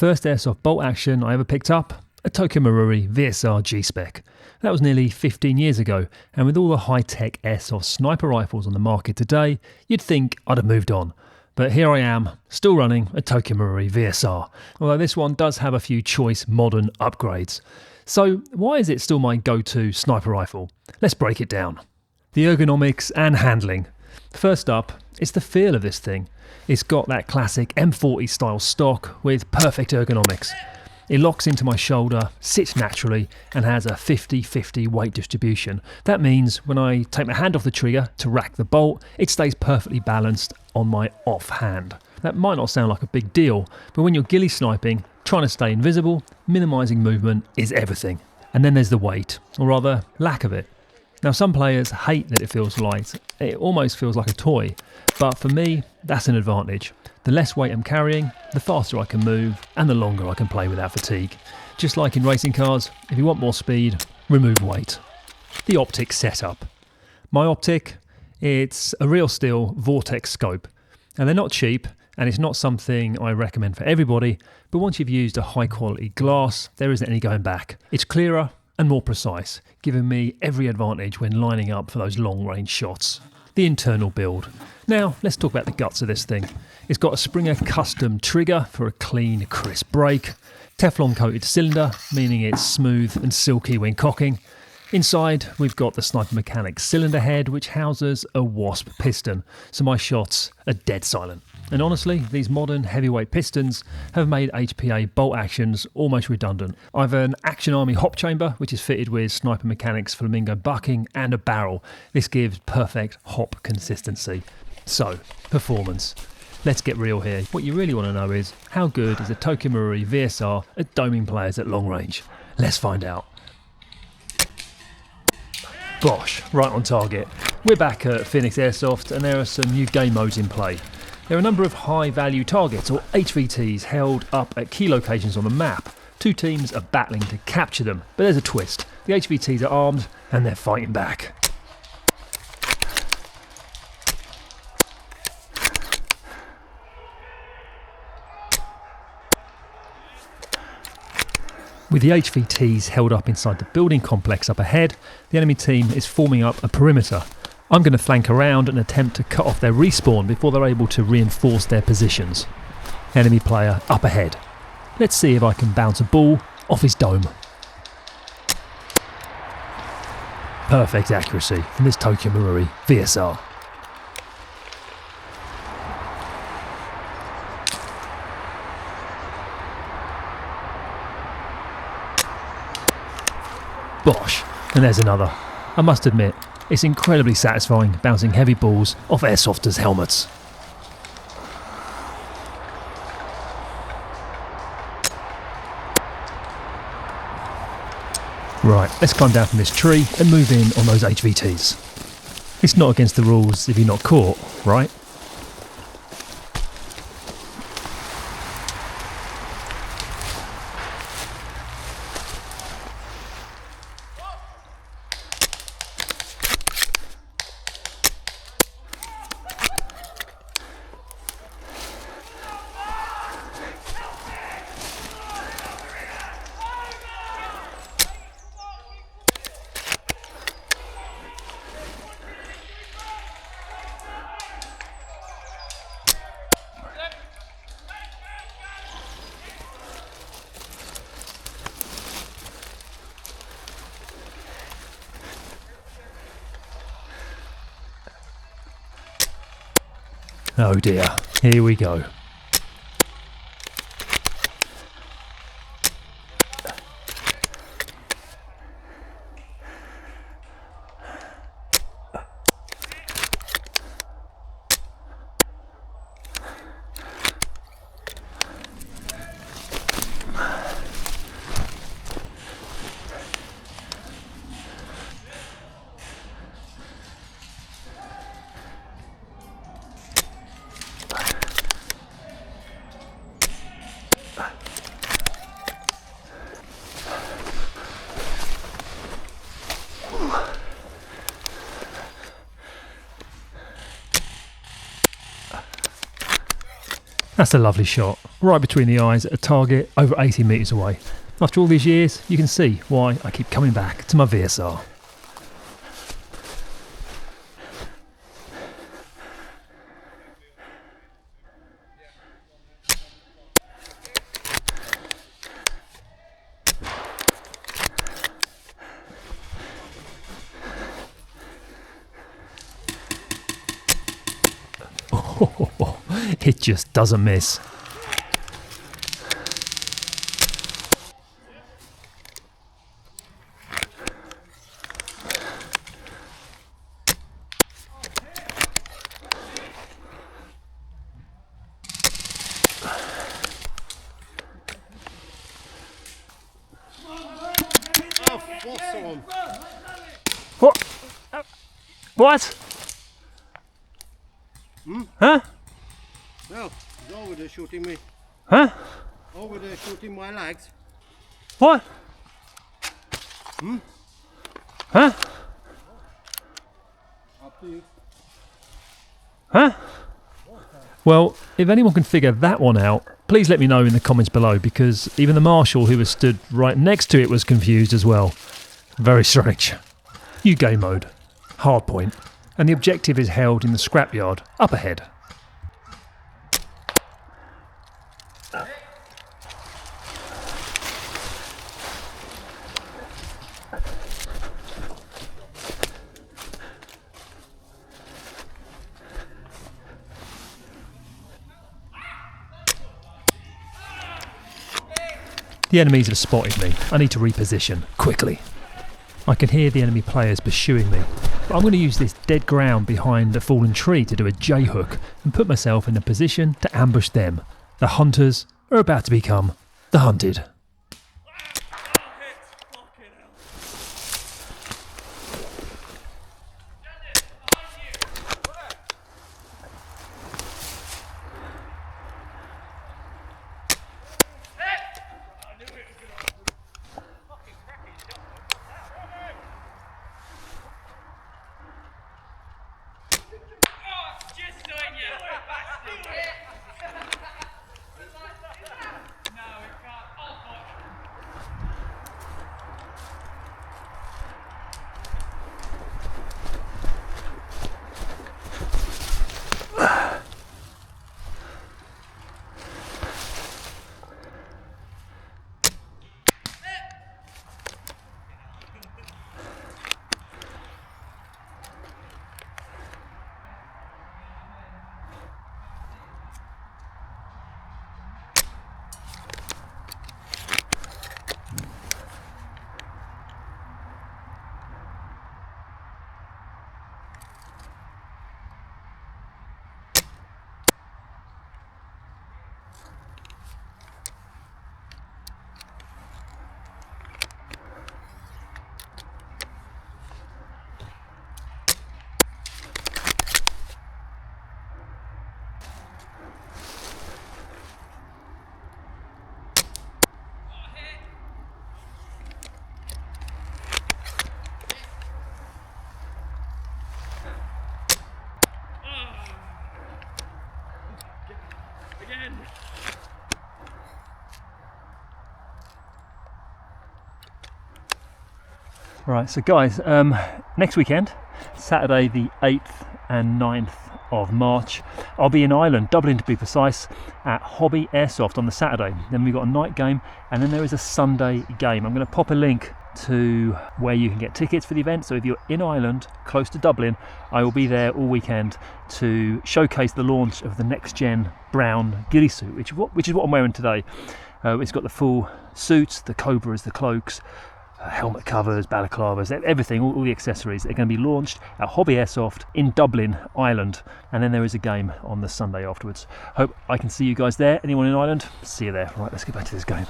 first airsoft bolt action I ever picked up, a Tokyo Marui VSR G-Spec. That was nearly 15 years ago, and with all the high-tech airsoft sniper rifles on the market today, you'd think I'd have moved on. But here I am, still running a Tokyo Marui VSR, although this one does have a few choice modern upgrades. So why is it still my go-to sniper rifle? Let's break it down. The ergonomics and handling. First up, it's the feel of this thing. It's got that classic M40 style stock with perfect ergonomics. It locks into my shoulder, sits naturally, and has a 50-50 weight distribution. That means when I take my hand off the trigger to rack the bolt, it stays perfectly balanced on my off hand. That might not sound like a big deal, but when you're ghillie sniping, trying to stay invisible, minimising movement is everything. And then there's the weight, or rather, lack of it. Now, some players hate that it feels light. It almost feels like a toy. But for me, that's an advantage. The less weight I'm carrying, the faster I can move, and the longer I can play without fatigue. Just like in racing cars, if you want more speed, remove weight. The optic setup. My optic, it's a real steel Vortex scope. And they're not cheap, and it's not something I recommend for everybody, but once you've used a high quality glass, there isn't any going back. It's clearer and more precise, giving me every advantage when lining up for those long range shots. The internal build. Now, let's talk about the guts of this thing. It's got a Springer custom trigger for a clean, crisp break. Teflon coated cylinder, meaning it's smooth and silky when cocking. Inside, we've got the Sniper Mechanics cylinder head, which houses a Wasp piston, so my shots are dead silent. And honestly, these modern heavyweight pistons have made HPA bolt actions almost redundant. I have an Action Army hop chamber, which is fitted with Sniper Mechanics flamingo bucking and a barrel. This gives perfect hop consistency. So, performance. Let's get real here. What you really want to know is, how good is a Tokyo Marui VSR at doming players at long range? Let's find out. Bosh, right on target. We're back at Phoenix Airsoft and there are some new game modes in play. There are a number of high-value targets, or HVTs, held up at key locations on the map. Two teams are battling to capture them, but there's a twist. The HVTs are armed, and they're fighting back. With the HVTs held up inside the building complex up ahead, the enemy team is forming up a perimeter. I'm going to flank around and attempt to cut off their respawn before they're able to reinforce their positions. Enemy player up ahead. Let's see if I can bounce a ball off his dome. Perfect accuracy from this Tokyo Marui VSR. Bosh, and there's another. I must admit, it's incredibly satisfying bouncing heavy balls off airsofters' helmets. Right, let's climb down from this tree and move in on those HVTs. It's not against the rules if you're not caught, right? Oh dear, here we go. That's a lovely shot, right between the eyes at a target over 80 metres away. After all these years, you can see why I keep coming back to my VSR. It just doesn't miss. What? What? Huh? No, he's over there shooting me. Huh? Over there shooting my legs. What? Huh? Up to you. Huh? Well, if anyone can figure that one out, please let me know in the comments below, because even the marshal who was stood right next to it was confused as well. Very strange. UK mode, hard point, and the objective is held in the scrapyard up ahead. The enemies have spotted me. I need to reposition, quickly. I can hear the enemy players pursuing me, but I'm going to use this dead ground behind a fallen tree to do a J-hook and put myself in a position to ambush them. The hunters are about to become the hunted. Right, so guys, next weekend, Saturday the 8th and 9th of March, I'll be in Ireland, Dublin to be precise, at Hobby Airsoft on the Saturday. Then we've got a night game, and then there is a Sunday game. I'm going to pop a link to where you can get tickets for the event. So if you're in Ireland, close to Dublin, I will be there all weekend to showcase the launch of the next gen brown ghillie suit, which is what I'm wearing today. It's got the full suits, the cobras, the cloaks, helmet covers, balaclavas, everything, all the accessories. They're going to be launched at Hobby Airsoft in Dublin, Ireland, and then there is a game on the Sunday afterwards. Hope I can see you guys there. Anyone in Ireland? See you there. Right, let's get back to this game.